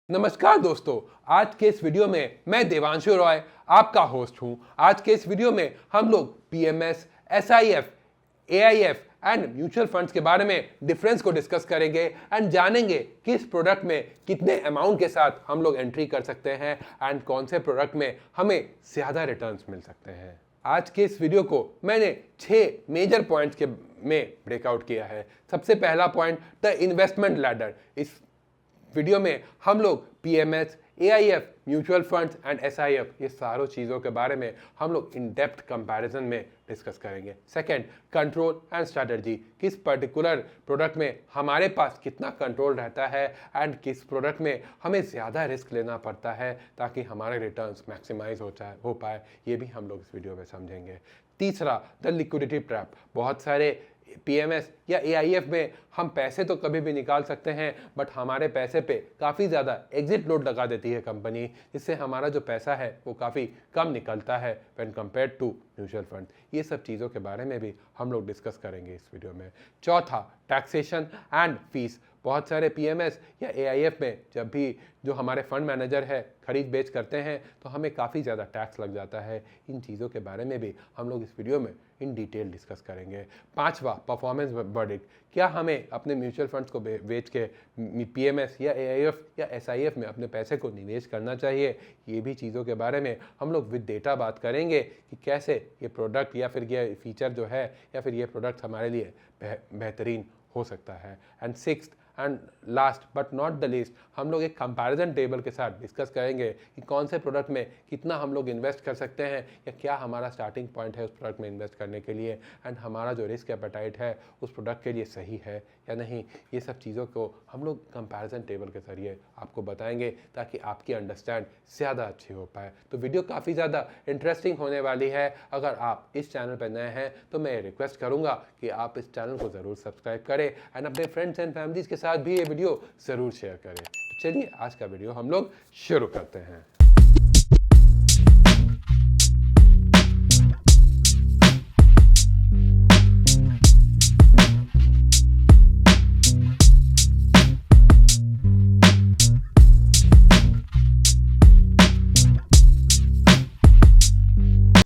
नमस्कार दोस्तों, आज के इस वीडियो में मैं देवांशु रॉय आपका होस्ट हूं। आज के इस वीडियो में हम लोग PMS, SIF, AIF and mutual funds के बारे में डिफरेंस को डिस्कस करेंगे एंड जानेंगे कि इस प्रोडक्ट में कितने अमाउंट के साथ हम लोग एंट्री कर सकते हैं एंड कौन से प्रोडक्ट में हमें ज्यादा रिटर्न्स मिल सकते हैं। आज के इस वीडियो को मैंने 6 मेजर पॉइंट्स के में ब्रेकआउट किया है। सबसे पहला पॉइंट, द इन्वेस्टमेंट लैडर। इस वीडियो में हम लोग PMS, AIF, mutual funds and SIF, ये सारों चीज़ों के बारे में हम लोग इन डेप्थ कंपैरिजन में डिस्कस करेंगे। Second, control and strategy. किस पर्टिकुलर प्रोडक्ट में हमारे पास कितना कंट्रोल रहता है एंड किस प्रोडक्ट में हमें ज़्यादा रिस्क लेना पड़ता है ताकि हमारे रिटर्न्स मैक्सिमाइज हो पाए, ये भी हम लोग इस वीडियो में समझेंगे। तीसरा, द लिक्विडिटी ट्रैप। बहुत सारे पीएमएस या एआईएफ में हम पैसे तो कभी भी निकाल सकते हैं, बट हमारे पैसे पे काफ़ी ज़्यादा एग्जिट लोड लगा देती है कंपनी, जिससे हमारा जो पैसा है वो काफ़ी कम निकलता है when compared to mutual fund. ये सब चीज़ों के बारे में भी हम लोग डिस्कस करेंगे इस वीडियो में। चौथा, टैक्सेशन एंड फीस। बहुत सारे पीएमएस या एआईएफ में जब भी जो हमारे फंड मैनेजर है खरीद बेच करते हैं तो हमें काफ़ी ज़्यादा टैक्स लग जाता है। इन चीज़ों के बारे में भी हम लोग इस वीडियो में इन डिटेल डिस्कस करेंगे। पांचवा, परफॉर्मेंस वर्डिक्ट। क्या हमें अपने म्यूचुअल फंड्स को बेच के पीएमएस या एआईएफ या एसआईएफ में अपने पैसे को निवेश करना चाहिए? ये भी चीज़ों के बारे में हम लोग विद डेटा बात करेंगे कि कैसे ये प्रोडक्ट या फिर ये फीचर जो है या फिर ये प्रोडक्ट हमारे लिए बेहतरीन हो सकता है। And sixth and last but not the least, हम लोग एक कंपैरिजन टेबल के साथ डिस्कस करेंगे कि कौन से प्रोडक्ट में कितना हम लोग इन्वेस्ट कर सकते हैं या क्या हमारा स्टार्टिंग पॉइंट है उस प्रोडक्ट में इन्वेस्ट करने के लिए एंड हमारा जो रिस्क एपेटाइट है उस प्रोडक्ट के लिए सही है या नहीं। ये सब चीज़ों को हम लोग कंपैरिजन टेबल के जरिए आपको बताएंगे ताकि आपकी अंडरस्टैंड ज़्यादा अच्छी हो पाए। तो वीडियो काफ़ी ज़्यादा इंटरेस्टिंग होने वाली है। अगर आप इस चैनल पर नए हैं तो मैं रिक्वेस्ट करूँगा कि आप इस चैनल को ज़रूर सब्सक्राइब करें एंड अपने फ्रेंड्स एंड फैमिलीज़ के साथ भी ये वीडियो ज़रूर शेयर करें। तो चलिए आज का वीडियो हम लोग शुरू करते हैं।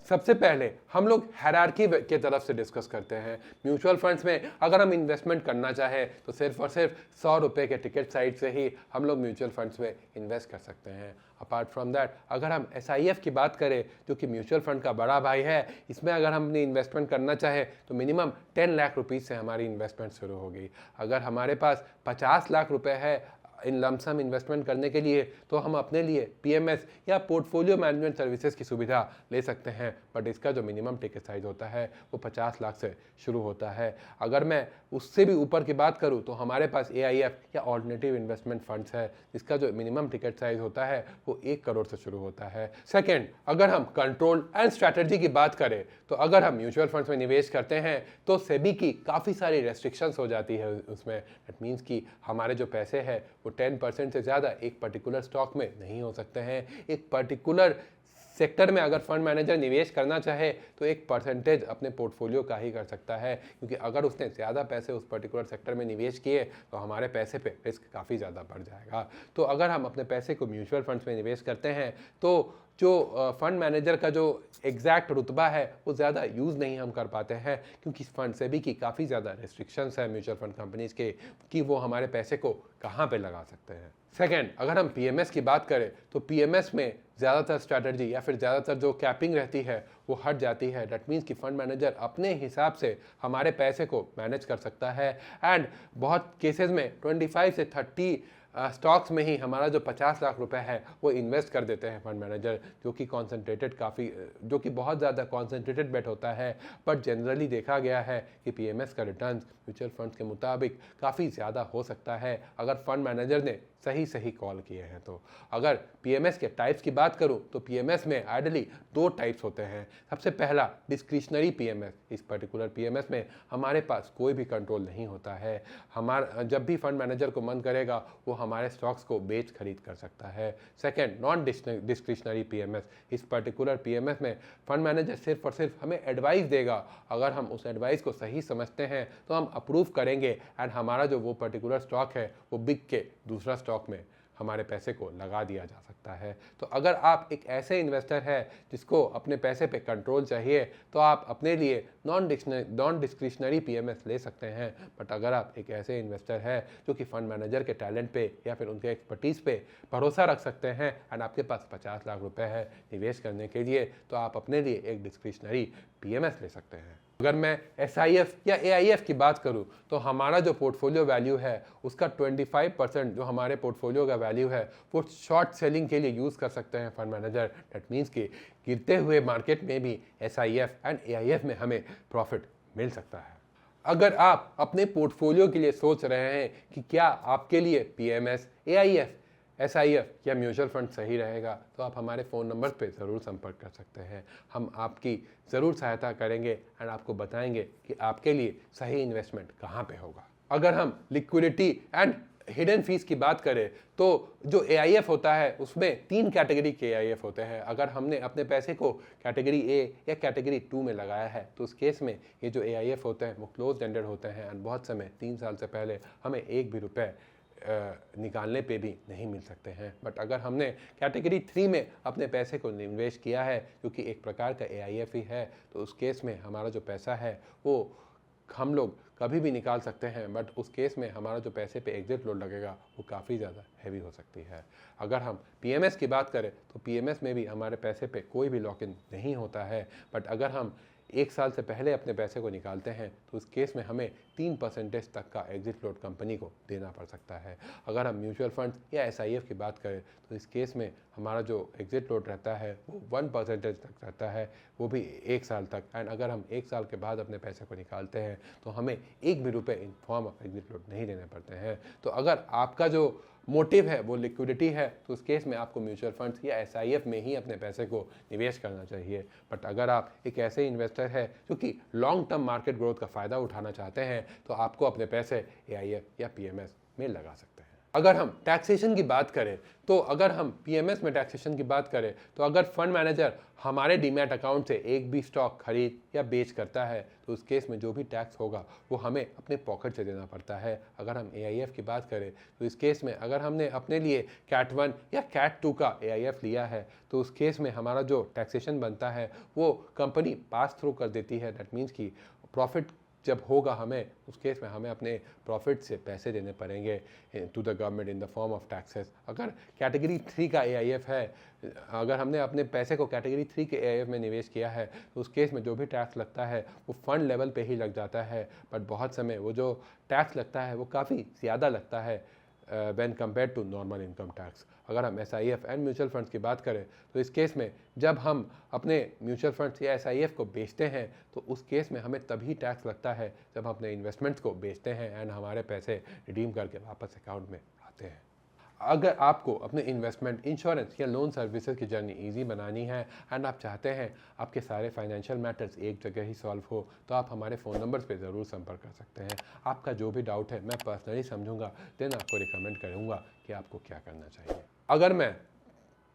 सबसे पहले हम लोग हायरार्की के तरफ से डिस्कस करते हैं। म्यूचुअल फंड्स में अगर हम इन्वेस्टमेंट करना चाहें तो सिर्फ और सिर्फ 100 रुपये के टिकट साइड से ही हम लोग म्यूचुअल फंड्स में इन्वेस्ट कर सकते हैं। अपार्ट फ्रॉम दैट, अगर हम एसआईएफ की बात करें जो कि म्यूचुअल फंड का बड़ा भाई है, इसमें अगर हम अपनी इन्वेस्टमेंट करना चाहें तो मिनिमम 10 लाख रुपीज़ से हमारी इन्वेस्टमेंट शुरू होगी। अगर हमारे पास 50 लाख रुपए है इन लमसम इन्वेस्टमेंट करने के लिए तो हम अपने लिए पीएमएस या पोर्टफोलियो मैनेजमेंट सर्विसेज की सुविधा ले सकते हैं, बट इसका जो मिनिमम टिकट साइज होता है वो 50 लाख से शुरू होता है। अगर मैं उससे भी ऊपर की बात करूं तो हमारे पास एआईएफ या ऑल्टरनेटिव इन्वेस्टमेंट फंड्स है जिसका जो मिनिमम टिकट साइज होता है वो 1 करोड़ से शुरू होता है। सेकेंड, अगर हम कंट्रोल एंड स्ट्रैटेजी की बात करें तो अगर हम म्यूचुअल फंड्स में निवेश करते हैं तो सेबी की काफ़ी सारी रेस्ट्रिक्शंस हो जाती है उसमें। दैट मीन्स कि हमारे जो पैसे हैं वो 10% से ज़्यादा एक पर्टिकुलर स्टॉक में नहीं हो सकते हैं। एक पर्टिकुलर सेक्टर में अगर फंड मैनेजर निवेश करना चाहे तो एक परसेंटेज अपने पोर्टफोलियो का ही कर सकता है, क्योंकि अगर उसने ज़्यादा पैसे उस पर्टिकुलर सेक्टर में निवेश किए तो हमारे पैसे पे रिस्क काफ़ी ज़्यादा बढ़ जाएगा। तो अगर हम अपने पैसे को म्यूचुअल फंड्स में निवेश करते हैं तो जो फंड मैनेजर का जो एग्जैक्ट रुतबा है वो ज़्यादा यूज़ नहीं हम कर पाते हैं, क्योंकि फंड सेबी की काफ़ी ज़्यादा रेस्ट्रिक्शंस है म्यूचुअल फंड कंपनीज़ के कि वो हमारे पैसे को कहाँ पे लगा सकते हैं। सेकेंड, अगर हम पीएमएस की बात करें तो पीएमएस में ज़्यादातर स्ट्रैटेजी या फिर ज़्यादातर जो कैपिंग रहती है वो हट जाती है। दैट मीन्स कि फंड मैनेजर अपने हिसाब से हमारे पैसे को मैनेज कर सकता है एंड बहुत केसेस में 25 से 30 स्टॉक्स में ही हमारा जो 50 लाख रुपए है वो इन्वेस्ट कर देते हैं फंड मैनेजर, जो कि जो कि बहुत ज़्यादा कॉन्सेंट्रेटेड बेट होता है। बट जनरली देखा गया है कि पीएमएस का रिटर्न म्यूचुअल फंड्स के मुताबिक काफ़ी ज़्यादा हो सकता है अगर फंड मैनेजर ने सही कॉल किए हैं तो। अगर पीएमएस के टाइप्स की बात करूं तो पीएमएस में आइडली 2 टाइप्स होते हैं। सबसे पहला, डिस्क्रिशनरी पीएमएस। इस पर्टिकुलर पीएमएस में हमारे पास कोई भी कंट्रोल नहीं होता है। जब भी फंड मैनेजर को मन करेगा वो हमारे स्टॉक्स को बेच खरीद कर सकता है। Second, non discretionary PMS. इस पर्टिकुलर पीएमएस में फंड मैनेजर सिर्फ और सिर्फ हमें एडवाइस देगा। अगर हम उस एडवाइस को सही समझते हैं तो हम अप्रूव करेंगे एंड हमारा जो वो पर्टिकुलर स्टॉक है वो बिक के दूसरा स्टॉक में हमारे पैसे को लगा दिया जा सकता है। तो अगर आप एक ऐसे इन्वेस्टर है जिसको अपने पैसे पे कंट्रोल चाहिए, तो आप अपने लिए नॉन डिस्क्रिशनरी पीएमएस ले सकते हैं। बट अगर आप एक ऐसे इन्वेस्टर है जो कि फंड मैनेजर के टैलेंट पे या फिर उनके एक्सपर्टीज़ पे भरोसा रख सकते हैं एंड आपके पास 50 लाख रुपए है निवेश करने के लिए, तो आप अपने लिए एक डिस्क्रिशनरी पीएमएस ले सकते हैं। अगर मैं एसआईएफ या एआईएफ की बात करूं, तो हमारा जो पोर्टफोलियो वैल्यू है उसका 25% जो हमारे पोर्टफोलियो का वैल्यू है वो शॉर्ट सेलिंग के लिए यूज़ कर सकते हैं फंड मैनेजर। दैट मीन्स कि गिरते हुए मार्केट में भी एसआईएफ एंड एआईएफ में हमें प्रॉफिट मिल सकता है। अगर आप अपने पोर्टफोलियो के लिए सोच रहे हैं कि क्या आपके लिए पीएमएस, एआईएफ, एसआईएफ या म्यूचुअल फंड सही रहेगा, तो आप हमारे फ़ोन नंबर पे ज़रूर संपर्क कर सकते हैं। हम आपकी ज़रूर सहायता करेंगे एंड आपको बताएंगे कि आपके लिए सही इन्वेस्टमेंट कहाँ पे होगा। अगर हम लिक्विडिटी एंड हिडन फीस की बात करें, तो जो एआईएफ होता है उसमें 3 कैटेगरी के एआईएफ होते हैं। अगर हमने अपने पैसे को कैटेगरी ए या कैटेगरी 2 में लगाया है, तो उस केस में ये जो एआईएफ होते हैं वो क्लोज एंडेड होते हैं एंड बहुत समय 3 साल से पहले हमें एक भी रुपए निकालने पे भी नहीं मिल सकते हैं। बट अगर हमने कैटेगरी 3 में अपने पैसे को निवेश किया है, जो कि एक प्रकार का एआईएफ ही है, तो उस केस में हमारा जो पैसा है वो हम लोग कभी भी निकाल सकते हैं। बट उस केस में हमारा जो पैसे पे एग्जिट लोड लगेगा वो काफ़ी ज़्यादा हैवी हो सकती है। अगर हम पीएमएस की बात करें, तो पीएमएस में भी हमारे पैसे पे कोई भी लॉक इन नहीं होता है। बट अगर हम 1 साल से पहले अपने पैसे को निकालते हैं, तो उस केस में हमें 3% तक का एग्जिट लोड कंपनी को देना पड़ सकता है। अगर हम म्यूचुअल फंड या एसआईएफ की बात करें, तो इस केस में हमारा जो एग्जिट लोड रहता है वो 1% तक रहता है, वो भी 1 साल तक। एंड अगर हम 1 साल के बाद अपने पैसे को निकालते हैं, तो हमें एक भी रुपये in form of exit load नहीं देने पड़ते हैं। तो अगर आपका जो मोटिव है वो लिक्विडिटी है, तो उस केस में आपको म्यूचुअल फंड्स या एसआईएफ में ही अपने पैसे को निवेश करना चाहिए। बट अगर आप एक ऐसे इन्वेस्टर है जो कि लॉन्ग टर्म मार्केट ग्रोथ का फ़ायदा उठाना चाहते हैं, तो आपको अपने पैसे एआईएफ या पीएमएस में लगा सकते हैं। अगर हम टैक्सेशन की बात करें, तो अगर हम पीएमएस में टैक्सेशन की बात करें, तो अगर फंड मैनेजर हमारे डीमैट अकाउंट से एक भी स्टॉक खरीद या बेच करता है, तो उस केस में जो भी टैक्स होगा वो हमें अपने पॉकेट से देना पड़ता है। अगर हम एआईएफ की बात करें, तो इस केस में अगर हमने अपने लिए कैट 1 या कैट 2 का एआईएफ लिया है, तो उस केस में हमारा जो टैक्सेशन बनता है वो कंपनी पास थ्रू कर देती है। दैट मीन्स कि प्रॉफिट जब होगा हमें, उस केस में हमें अपने प्रॉफिट से पैसे देने पड़ेंगे to the government in the form of taxes. अगर कैटेगरी 3 का एआईएफ है, अगर हमने अपने पैसे को कैटेगरी 3 के एआईएफ में निवेश किया है, तो उस केस में जो भी टैक्स लगता है वो फंड लेवल पे ही लग जाता है। बट बहुत समय वो जो टैक्स लगता है वो काफ़ी ज़्यादा लगता है when compare to normal income tax. अगर हम एसआईएफ एंड म्यूचुअल फंड्स की बात करें, तो इस केस में जब हम अपने म्यूचुअल फंड्स या एसआईएफ को बेचते हैं, तो उस केस में हमें तभी टैक्स लगता है जब हम अपने इन्वेस्टमेंट्स को बेचते हैं एंड हमारे पैसे रिडीम करके वापस अकाउंट में आते हैं। अगर आपको अपने इन्वेस्टमेंट, इंश्योरेंस या लोन सर्विसेज की जर्नी इजी बनानी है एंड आप चाहते हैं आपके सारे फाइनेंशियल मैटर्स एक जगह ही सॉल्व हो, तो आप हमारे फ़ोन नंबर्स पे ज़रूर संपर्क कर सकते हैं। आपका जो भी डाउट है मैं पर्सनली समझूंगा, देन आपको रिकमेंड करूंगा कि आपको क्या करना चाहिए। अगर मैं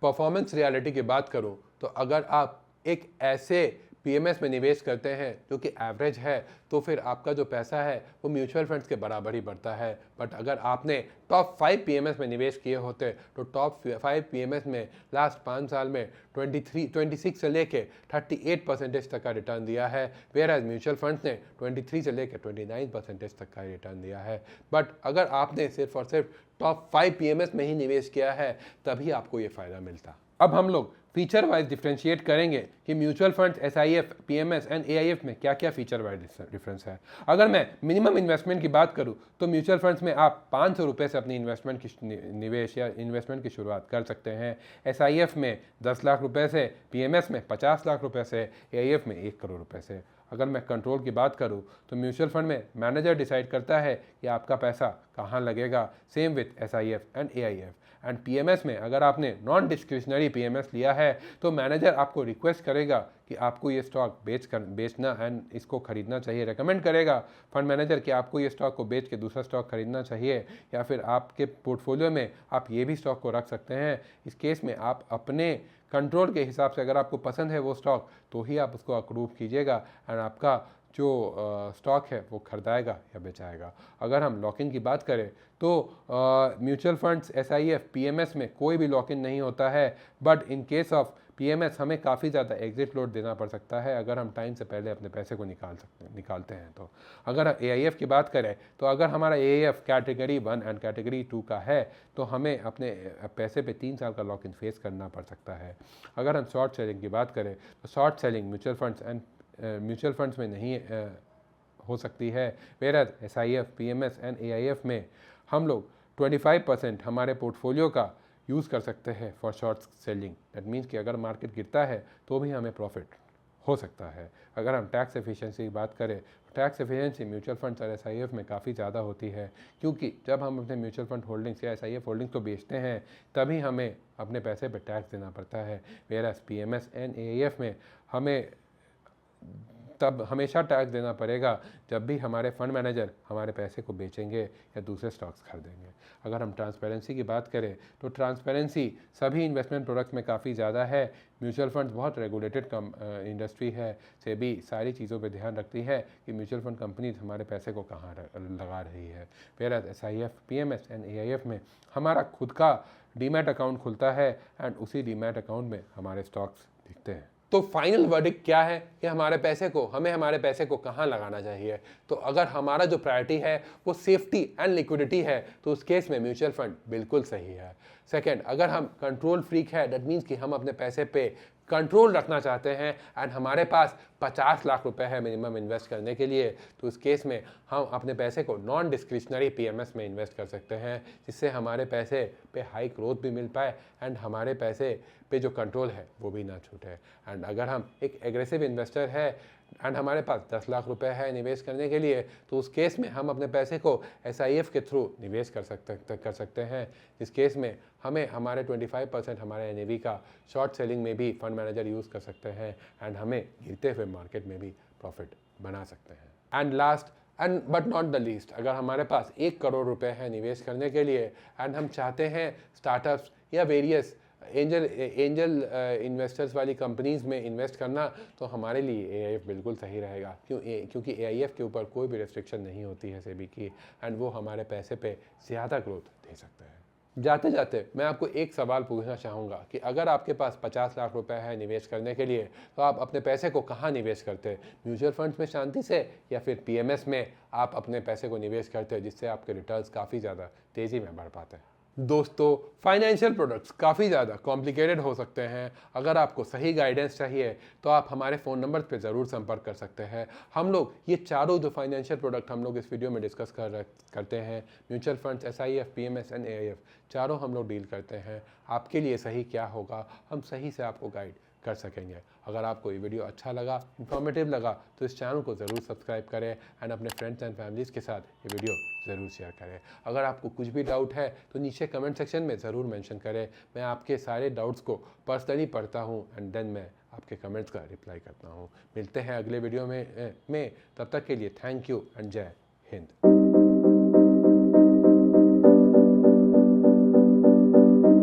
परफॉर्मेंस रियलिटी की बात करूं, तो अगर आप एक ऐसे पीएमएस में निवेश करते हैं जो कि एवरेज है, तो फिर आपका जो पैसा है वो म्यूचुअल फंड्स के बराबर ही बढ़ता है। बट अगर आपने टॉप 5 पीएमएस में निवेश किए होते, तो टॉप 5 पीएमएस में लास्ट 5 साल में 26 से लेके 38% तक का रिटर्न दिया है, वेयर एज म्यूचुअल फंड्स ने 23 से लेके 29% तक का रिटर्न दिया है। बट अगर आपने सिर्फ और सिर्फ टॉप 5 पीएमएस में ही निवेश किया है, तभी आपको ये फ़ायदा मिलता। अब हम लोग फीचर वाइज डिफ्रेंशिएट करेंगे कि mutual funds, SIF, PMS and AIF में क्या क्या फीचर वाइज डिफरेंस है। अगर मैं मिनिमम इन्वेस्टमेंट की बात करूं, तो म्यूचुअल फंड्स में आप 500 रुपये से अपनी इन्वेस्टमेंट की निवेश या इन्वेस्टमेंट की शुरुआत कर सकते हैं। एसआईएफ में 10 लाख रुपये से, पीएमएस में 50 लाख रुपये से, एआईएफ में 1 करोड़ रुपये से। अगर मैं कंट्रोल की बात करूं, तो म्यूचुअल फंड में मैनेजर डिसाइड करता है कि आपका पैसा कहां लगेगा, same with SIF and AIF. And PMS में अगर आपने नॉन डिस्क्रिशनरी पीएमएस लिया है, तो मैनेजर आपको रिक्वेस्ट करेगा कि आपको ये स्टॉक बेचना एंड इसको खरीदना चाहिए। रेकमेंड करेगा फंड मैनेजर कि आपको ये स्टॉक को बेच के दूसरा स्टॉक खरीदना चाहिए, या फिर आपके पोर्टफोलियो में आप ये भी स्टॉक को रख सकते हैं। इस केस में आप अपने कंट्रोल के हिसाब से, अगर आपको पसंद है वो स्टॉक, तो ही आप उसको अप्रूव कीजिएगा एंड आपका जो स्टॉक है वो खरीदाएगा या बेचाएगा। अगर हम लॉक इन की बात करें तो म्यूचुअल फंड्स, SIF, PMS में कोई भी लॉक इन नहीं होता है, but in case of PMS हमें काफ़ी ज़्यादा एग्जिट लोड देना पड़ सकता है अगर हम टाइम से पहले अपने पैसे को निकालते हैं। तो अगर AIF की बात करें तो अगर हमारा AIF कैटेगरी 1 एंड कैटेगरी 2 का है तो हमें अपने पैसे पे 3 साल का लॉक इन फेस करना पड़ सकता है। अगर हम शॉर्ट सेलिंग की बात करें तो शॉर्ट सेलिंग म्यूचुअल फंड्स में नहीं हो सकती है, where SIF, PMS and AIF में हम लोग 25% हमारे पोर्टफोलियो का यूज़ कर सकते हैं for short selling. That means कि अगर मार्केट गिरता है तो भी हमें प्रॉफिट हो सकता है। अगर हम टैक्स एफिशिएंसी की बात करें तो टैक्स एफिशिएंसी म्यूचुअल फंड्स और SIF में काफ़ी ज़्यादा होती है, क्योंकि जब हम अपने म्यूचुअल फंड होल्डिंग्स या SIF होल्डिंग्स को बेचते हैं तभी हमें अपने पैसे पर टैक्स देना पड़ता है, वेयर PMS एंड AIF में हमें तब हमेशा टैक्स देना पड़ेगा जब भी हमारे फंड मैनेजर हमारे पैसे को बेचेंगे या दूसरे स्टॉक्स खरीदेंगे। अगर हम ट्रांसपेरेंसी की बात करें तो ट्रांसपेरेंसी सभी इन्वेस्टमेंट प्रोडक्ट्स में काफ़ी ज़्यादा है। म्यूचुअल फंड्स बहुत रेगुलेटेड इंडस्ट्री है, सेबी सारी चीज़ों पे ध्यान रखती है कि म्यूचुअल फंड कंपनीज हमारे पैसे को कहाँ लगा रही है। Where SIF, PMS and AIF में हमारा खुद का डीमैट अकाउंट खुलता है एंड उसी डीमैट अकाउंट में हमारे स्टॉक्स दिखते हैं। तो फाइनल वर्डिक्ट क्या है कि हमें हमारे पैसे को कहाँ लगाना चाहिए। तो अगर हमारा जो प्रायोरिटी है वो सेफ्टी एंड लिक्विडिटी है तो उस केस में म्यूचुअल फंड बिल्कुल सही है। सेकंड, अगर हम कंट्रोल फ्रीक है, दैट मीन्स कि हम अपने पैसे पे कंट्रोल रखना चाहते हैं एंड हमारे पास 50 लाख रुपए है मिनिमम इन्वेस्ट करने के लिए, तो उस केस में हम अपने पैसे को नॉन डिस्क्रिशनरी PMS में इन्वेस्ट कर सकते हैं, जिससे हमारे पैसे पे हाई ग्रोथ भी मिल पाए एंड हमारे पैसे पे जो कंट्रोल है वो भी ना छूटे। एंड अगर हम एक एग्रेसिव इन्वेस्टर है एंड हमारे पास 10 लाख रुपए है निवेश करने के लिए, तो उस केस में हम अपने पैसे को SIF के थ्रू निवेश कर सकते हैं, जिस केस में हमें हमारे 25% हमारे NAV का शॉर्ट सेलिंग में भी फंड मैनेजर यूज़ कर सकते हैं एंड हमें गिरते हुए मार्केट में भी प्रॉफिट बना सकते हैं। And last and but not the least, अगर हमारे पास 1 करोड़ रुपए है निवेश करने के लिए एंड हम चाहते हैं स्टार्टअप्स या वेरियस एंजल इन्वेस्टर्स वाली कंपनीज में इन्वेस्ट करना, तो हमारे लिए AIF बिल्कुल सही रहेगा। क्योंकि AIF के ऊपर कोई भी रिस्ट्रिक्शन नहीं होती है सेबी की एंड वो हमारे पैसे पे ज़्यादा ग्रोथ दे सकते हैं। जाते जाते मैं आपको एक सवाल पूछना चाहूँगा कि अगर आपके पास 50 लाख रुपए है निवेश करने के लिए, तो आप अपने पैसे को कहाँ निवेश करते हैं? म्यूचुअल फंड्स में शांति से, या फिर PMS में आप अपने पैसे को निवेश करते हैं जिससे आपके रिटर्न्स काफ़ी ज़्यादा तेज़ी में बढ़ पाते हैं? दोस्तों, फाइनेंशियल प्रोडक्ट्स काफ़ी ज़्यादा कॉम्प्लिकेटेड हो सकते हैं। अगर आपको सही गाइडेंस चाहिए तो आप हमारे फ़ोन नंबर पे ज़रूर संपर्क कर सकते हैं। हम लोग ये चारों जो फाइनेंशियल प्रोडक्ट हम लोग इस वीडियो में डिस्कस करते हैं, mutual funds, SIF, PMS and AIF, चारों हम लोग डील करते हैं। आपके लिए सही क्या होगा, हम सही से आपको गाइड कर सकेंगे। अगर आपको ये वीडियो अच्छा लगा, इन्फॉर्मेटिव लगा, तो इस चैनल को ज़रूर सब्सक्राइब करें एंड अपने फ्रेंड्स एंड फैमिलीज़ के साथ ये वीडियो ज़रूर शेयर करें। अगर आपको कुछ भी डाउट है तो नीचे कमेंट सेक्शन में ज़रूर मेंशन करें। मैं आपके सारे डाउट्स को पर्सनली पढ़ता हूँ एंड देन मैं आपके कमेंट्स का रिप्लाई करता हूँ। मिलते हैं अगले वीडियो में। तब तक के लिए थैंक यू एंड जय हिंद।